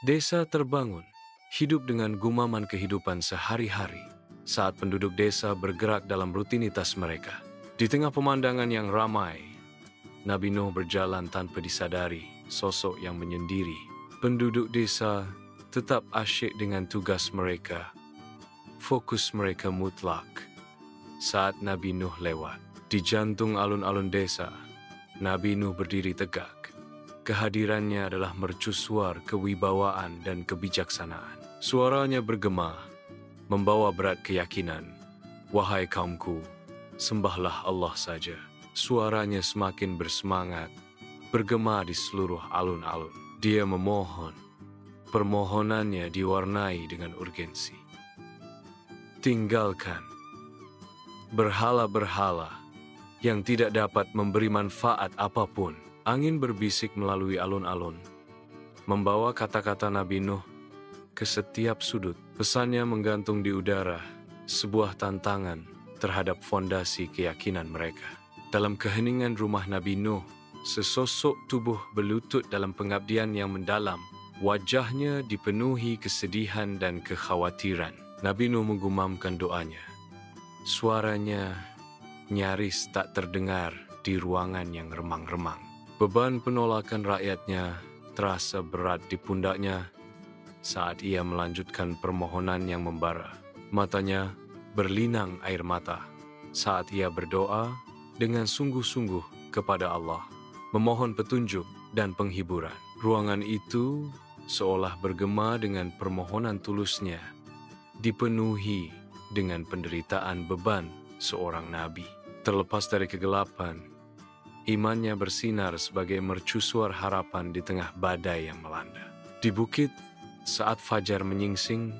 Desa terbangun, hidup dengan gumaman kehidupan sehari-hari saat penduduk desa bergerak dalam rutinitas mereka. Di tengah pemandangan yang ramai, Nabi Nuh berjalan tanpa disadari, sosok yang menyendiri. Penduduk desa tetap asyik dengan tugas mereka. Fokus mereka mutlak. Saat Nabi Nuh lewat, di jantung alun-alun desa, Nabi Nuh berdiri tegak. Kehadirannya adalah mercusuar kewibawaan dan kebijaksanaan. Suaranya bergema, membawa berat keyakinan. Wahai kaumku, sembahlah Allah saja. Suaranya semakin bersemangat, bergema di seluruh alun-alun. Dia memohon, permohonannya diwarnai dengan urgensi. Tinggalkan berhala-berhala yang tidak dapat memberi manfaat apapun. Angin berbisik melalui alun-alun, membawa kata-kata Nabi Nuh ke setiap sudut. Pesannya menggantung di udara, sebuah tantangan terhadap fondasi keyakinan mereka. Dalam keheningan rumah Nabi Nuh, sesosok tubuh berlutut dalam pengabdian yang mendalam. Wajahnya dipenuhi kesedihan dan kekhawatiran. Nabi Nuh menggumamkan doanya. Suaranya nyaris tak terdengar di ruangan yang remang-remang. Beban penolakan rakyatnya terasa berat di pundaknya saat ia melanjutkan permohonan yang membara. Matanya berlinang air mata saat ia berdoa dengan sungguh-sungguh kepada Allah, memohon petunjuk dan penghiburan. Ruangan itu seolah bergema dengan permohonan tulusnya, dipenuhi dengan penderitaan beban seorang nabi. Terlepas dari kegelapan, imannya bersinar sebagai mercusuar harapan di tengah badai yang melanda. Di bukit, saat fajar menyingsing,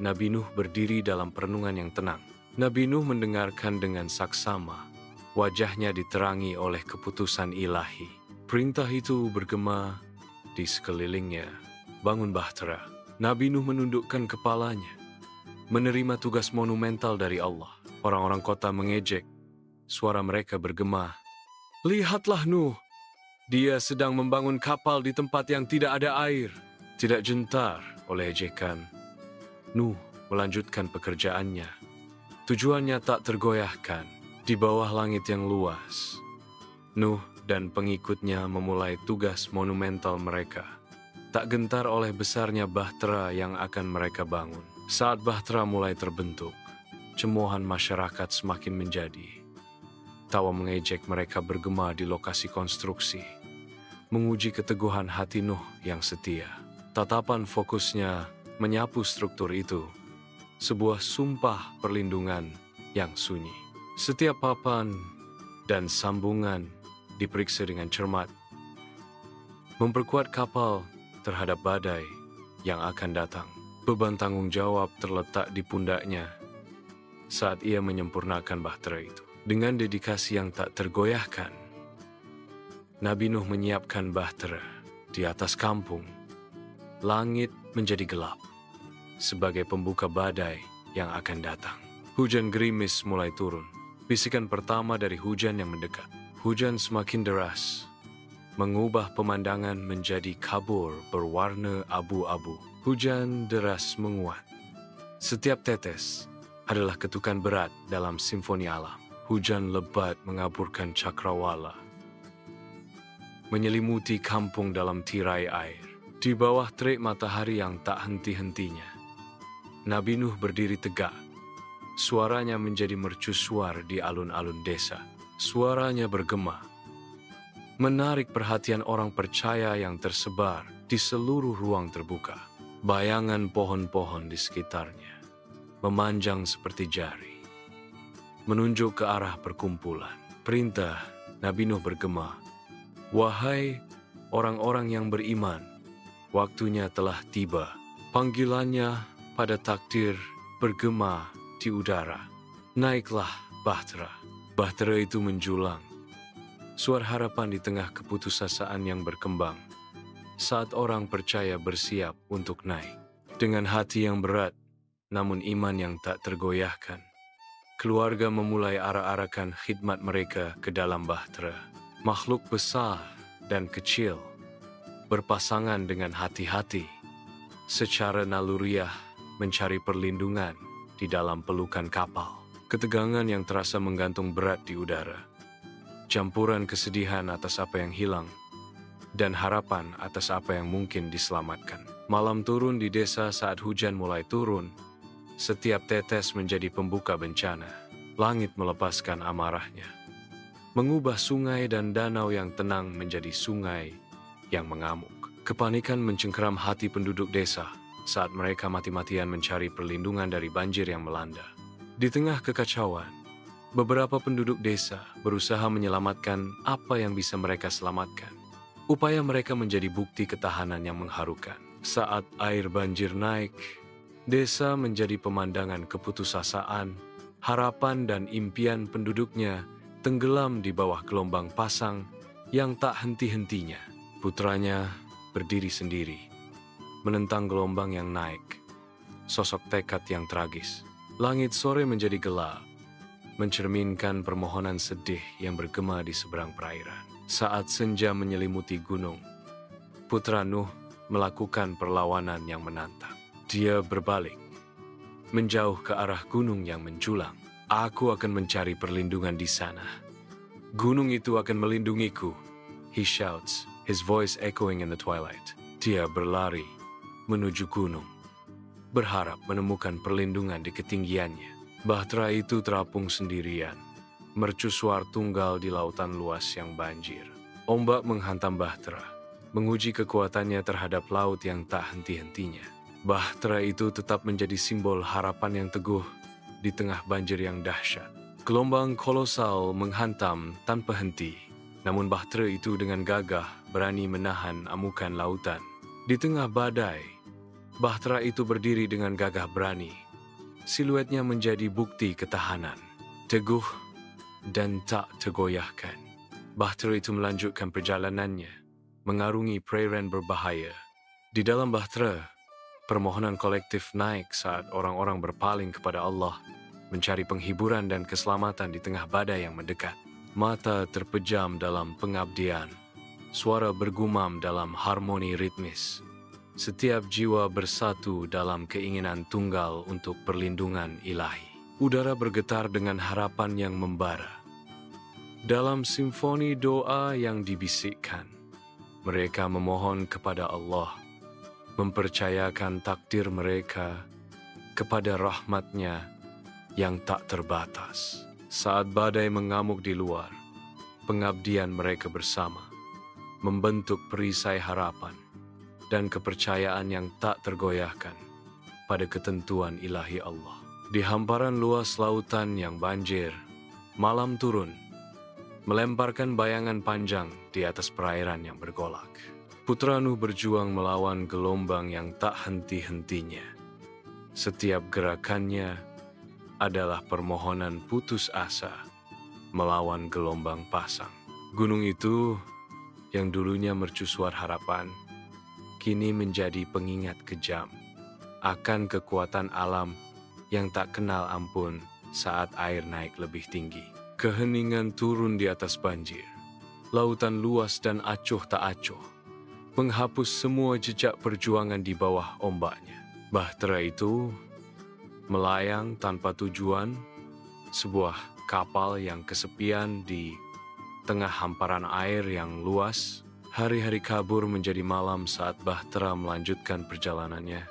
Nabi Nuh berdiri dalam perenungan yang tenang. Nabi Nuh mendengarkan dengan saksama, wajahnya diterangi oleh keputusan ilahi. Perintah itu bergema di sekelilingnya. Bangun Bahtera. Nabi Nuh menundukkan kepalanya, menerima tugas monumental dari Allah. Orang-orang kota mengejek, suara mereka bergema. Lihatlah Nuh, dia sedang membangun kapal di tempat yang tidak ada air. Tidak gentar oleh ejekan, Nuh melanjutkan pekerjaannya. Tujuannya tak tergoyahkan di bawah langit yang luas. Nuh dan pengikutnya memulai tugas monumental mereka. Tak gentar oleh besarnya bahtera yang akan mereka bangun. Saat bahtera mulai terbentuk, cemoohan masyarakat semakin menjadi. Tawa mengejek mereka bergema di lokasi konstruksi, menguji keteguhan hati Nuh yang setia. Tatapan fokusnya menyapu struktur itu, sebuah sumpah perlindungan yang sunyi. Setiap papan dan sambungan diperiksa dengan cermat, memperkuat kapal terhadap badai yang akan datang. Beban tanggung jawab terletak di pundaknya saat ia menyempurnakan bahtera itu. Dengan dedikasi yang tak tergoyahkan, Nabi Nuh menyiapkan bahtera di atas kampung. Langit menjadi gelap sebagai pembuka badai yang akan datang. Hujan gerimis mulai turun. Bisikan pertama dari hujan yang mendekat. Hujan semakin deras, mengubah pemandangan menjadi kabur berwarna abu-abu. Hujan deras menguat. Setiap tetes adalah ketukan berat dalam simfoni alam. Hujan lebat mengaburkan cakrawala, menyelimuti kampung dalam tirai air. Di bawah terik matahari yang tak henti-hentinya, Nabi Nuh berdiri tegak. Suaranya menjadi mercusuar di alun-alun desa. Suaranya bergema, menarik perhatian orang percaya yang tersebar di seluruh ruang terbuka. Bayangan pohon-pohon di sekitarnya memanjang seperti jari, menunjuk ke arah perkumpulan. Perintah Nabi Nuh bergema. Wahai orang-orang yang beriman, waktunya telah tiba. Panggilannya pada takdir bergema di udara. Naiklah bahtera. Bahtera itu menjulang. Suara harapan di tengah keputusasaan yang berkembang. Saat orang percaya bersiap untuk naik. Dengan hati yang berat, namun iman yang tak tergoyahkan, keluarga memulai arak-arakan khidmat mereka ke dalam bahtera. Makhluk besar dan kecil berpasangan dengan hati-hati. secara naluriah mencari perlindungan di dalam pelukan kapal. Ketegangan yang terasa menggantung berat di udara. Campuran kesedihan atas apa yang hilang dan harapan atas apa yang mungkin diselamatkan. Malam turun di desa saat hujan mulai turun. Setiap tetes menjadi pembuka bencana. Langit melepaskan amarahnya, mengubah sungai dan danau yang tenang menjadi sungai yang mengamuk. Kepanikan mencengkeram hati penduduk desa saat mereka mati-matian mencari perlindungan dari banjir yang melanda. Di tengah kekacauan, beberapa penduduk desa berusaha menyelamatkan apa yang bisa mereka selamatkan. Upaya mereka menjadi bukti ketahanan yang mengharukan. Saat air banjir naik, desa menjadi pemandangan keputusasaan, harapan dan impian penduduknya tenggelam di bawah gelombang pasang yang tak henti-hentinya. Putranya berdiri sendiri, menentang gelombang yang naik, sosok tekad yang tragis. Langit sore menjadi gelap, mencerminkan permohonan sedih yang bergema di seberang perairan. Saat senja menyelimuti gunung, putra Nuh melakukan perlawanan yang menantang. Dia berbalik, menjauh ke arah gunung yang menjulang. Aku akan mencari perlindungan di sana. Gunung itu akan melindungiku, he shouts, his voice echoing in the twilight. Dia berlari menuju gunung, berharap menemukan perlindungan di ketinggiannya. Bahtera itu terapung sendirian, mercusuar tunggal di lautan luas yang banjir. Ombak menghantam Bahtera, menguji kekuatannya terhadap laut yang tak henti-hentinya. Bahtera itu tetap menjadi simbol harapan yang teguh di tengah banjir yang dahsyat. Gelombang kolosal menghantam tanpa henti, namun Bahtera itu dengan gagah berani menahan amukan lautan. Di tengah badai, Bahtera itu berdiri dengan gagah berani. Siluetnya menjadi bukti ketahanan, teguh dan tak tergoyahkan. Bahtera itu melanjutkan perjalanannya, mengarungi perairan berbahaya. Di dalam Bahtera, permohonan kolektif naik saat orang-orang berpaling kepada Allah, mencari penghiburan dan keselamatan di tengah badai yang mendekat. Mata terpejam dalam pengabdian, suara bergumam dalam harmoni ritmis. Setiap jiwa bersatu dalam keinginan tunggal untuk perlindungan ilahi. Udara bergetar dengan harapan yang membara. Dalam simfoni doa yang dibisikkan, mereka memohon kepada Allah, mempercayakan takdir mereka kepada rahmat-Nya yang tak terbatas. Saat badai mengamuk di luar, pengabdian mereka bersama membentuk perisai harapan dan kepercayaan yang tak tergoyahkan pada ketentuan ilahi Allah. Di hamparan luas lautan yang banjir, malam turun, melemparkan bayangan panjang di atas perairan yang bergolak. Putra Nuh berjuang melawan gelombang yang tak henti-hentinya. Setiap gerakannya adalah permohonan putus asa melawan gelombang pasang. Gunung itu yang dulunya mercusuar harapan, kini menjadi pengingat kejam akan kekuatan alam yang tak kenal ampun saat air naik lebih tinggi. Keheningan turun di atas banjir. Lautan luas dan acuh tak acuh, menghapus semua jejak perjuangan di bawah ombaknya. Bahtera itu melayang tanpa tujuan, sebuah kapal yang kesepian di tengah hamparan air yang luas. Hari-hari kabur menjadi malam saat Bahtera melanjutkan perjalanannya.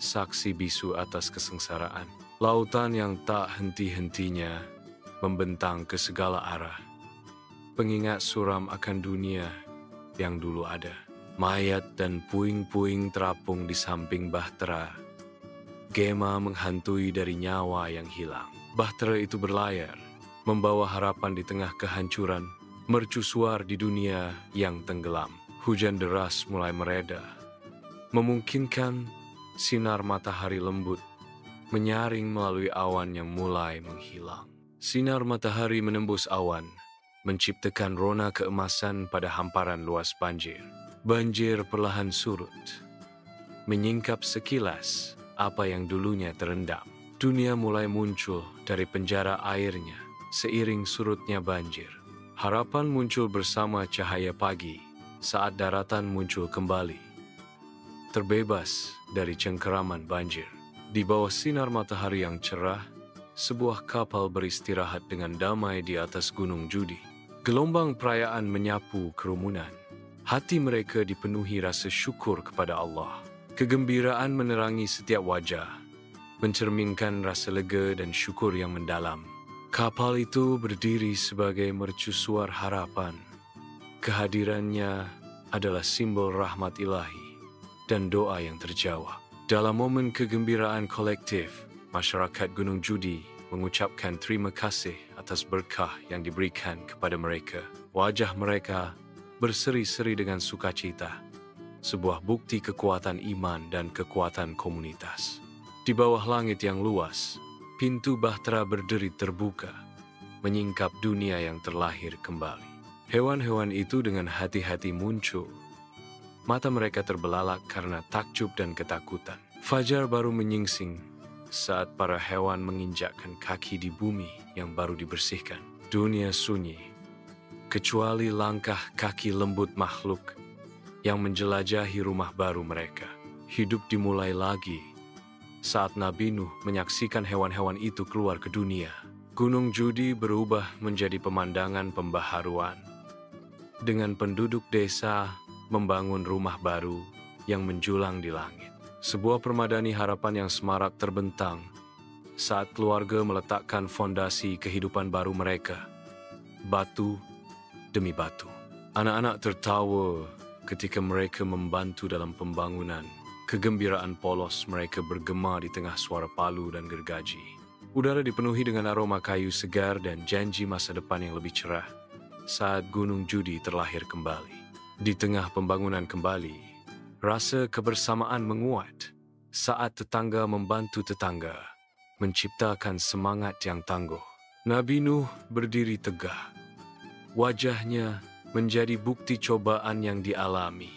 Saksi bisu atas kesengsaraan. Lautan yang tak henti-hentinya membentang ke segala arah. Pengingat suram akan dunia yang dulu ada. Mayat dan puing-puing terapung di samping Bahtera. Gema menghantui dari nyawa yang hilang. Bahtera itu berlayar, membawa harapan di tengah kehancuran, mercusuar di dunia yang tenggelam. Hujan deras mulai mereda, memungkinkan sinar matahari lembut menyaring melalui awan yang mulai menghilang. Sinar matahari menembus awan, menciptakan rona keemasan pada hamparan luas banjir. Banjir perlahan surut, menyingkap sekilas apa yang dulunya terendam. Dunia mulai muncul dari penjara airnya seiring surutnya banjir. Harapan muncul bersama cahaya pagi saat daratan muncul kembali. terbebas dari cengkeraman banjir. Di bawah sinar matahari yang cerah, sebuah kapal beristirahat dengan damai di atas Gunung Judi. Gelombang perayaan menyapu kerumunan. Hati mereka dipenuhi rasa syukur kepada Allah. Kegembiraan menerangi setiap wajah, mencerminkan rasa lega dan syukur yang mendalam. Kapal itu berdiri sebagai mercusuar harapan. Kehadirannya adalah simbol rahmat ilahi dan doa yang terjawab. Dalam momen kegembiraan kolektif, masyarakat Gunung Judi mengucapkan terima kasih atas berkah yang diberikan kepada mereka. Wajah mereka berseri-seri dengan sukacita, sebuah bukti kekuatan iman dan kekuatan komunitas. Di bawah langit yang luas, pintu bahtera berderi terbuka, menyingkap dunia yang terlahir kembali. Hewan-hewan itu dengan hati-hati muncul. Mata mereka terbelalak karena takjub dan ketakutan. Fajar baru menyingsing saat para hewan menginjakkan kaki di bumi yang baru dibersihkan. Dunia sunyi, kecuali langkah kaki lembut makhluk yang menjelajahi rumah baru mereka. Hidup dimulai lagi saat Nabi Nuh menyaksikan hewan-hewan itu keluar ke dunia. Gunung Judi berubah menjadi pemandangan pembaharuan. Dengan penduduk desa membangun rumah baru yang menjulang di langit. Sebuah permadani harapan yang semarak terbentang saat keluarga meletakkan fondasi kehidupan baru mereka. Batu demi batu. Anak-anak tertawa ketika mereka membantu dalam pembangunan. Kegembiraan polos mereka bergema di tengah suara palu dan gergaji. Udara dipenuhi dengan aroma kayu segar dan janji masa depan yang lebih cerah saat Gunung Judi terlahir kembali. Di tengah pembangunan kembali, rasa kebersamaan menguat saat tetangga membantu tetangga, menciptakan semangat yang tangguh. Nabi Nuh berdiri tegak. Wajahnya menjadi bukti cobaan yang dialami,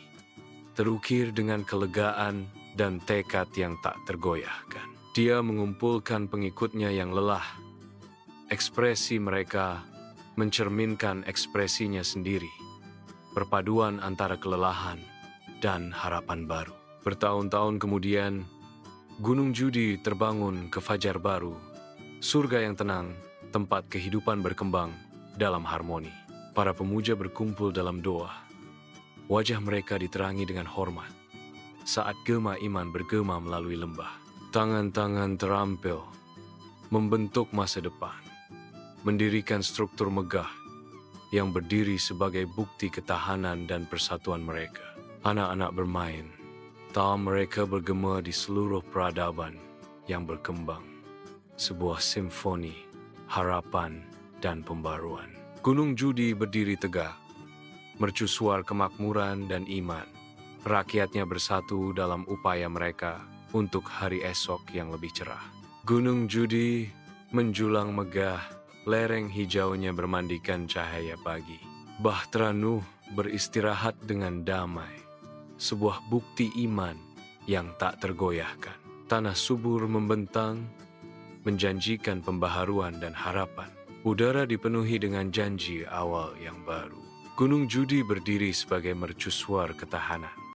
terukir dengan kelegaan dan tekad yang tak tergoyahkan. Dia mengumpulkan pengikutnya yang lelah. Ekspresi mereka mencerminkan ekspresinya sendiri. Perpaduan antara kelelahan dan harapan baru. Bertahun-tahun kemudian, Gunung Judi terbangun ke fajar baru. Surga yang tenang, tempat kehidupan berkembang dalam harmoni. Para pemuja berkumpul dalam doa. Wajah mereka diterangi dengan hormat saat gema iman bergema melalui lembah. Tangan-tangan terampil membentuk masa depan, mendirikan struktur megah yang berdiri sebagai bukti ketahanan dan persatuan mereka. Anak-anak bermain, tawa mereka bergema di seluruh peradaban yang berkembang. Sebuah simfoni, harapan, dan pembaruan. Gunung Judi berdiri tegak, mercusuar kemakmuran dan iman. Rakyatnya bersatu dalam upaya mereka untuk hari esok yang lebih cerah. Gunung Judi menjulang megah, lereng hijaunya bermandikan cahaya pagi. Bahtera Nuh beristirahat dengan damai, sebuah bukti iman yang tak tergoyahkan. Tanah subur membentang, menjanjikan pembaharuan dan harapan. Udara dipenuhi dengan janji awal yang baru. Gunung Judi berdiri sebagai mercusuar ketahanan.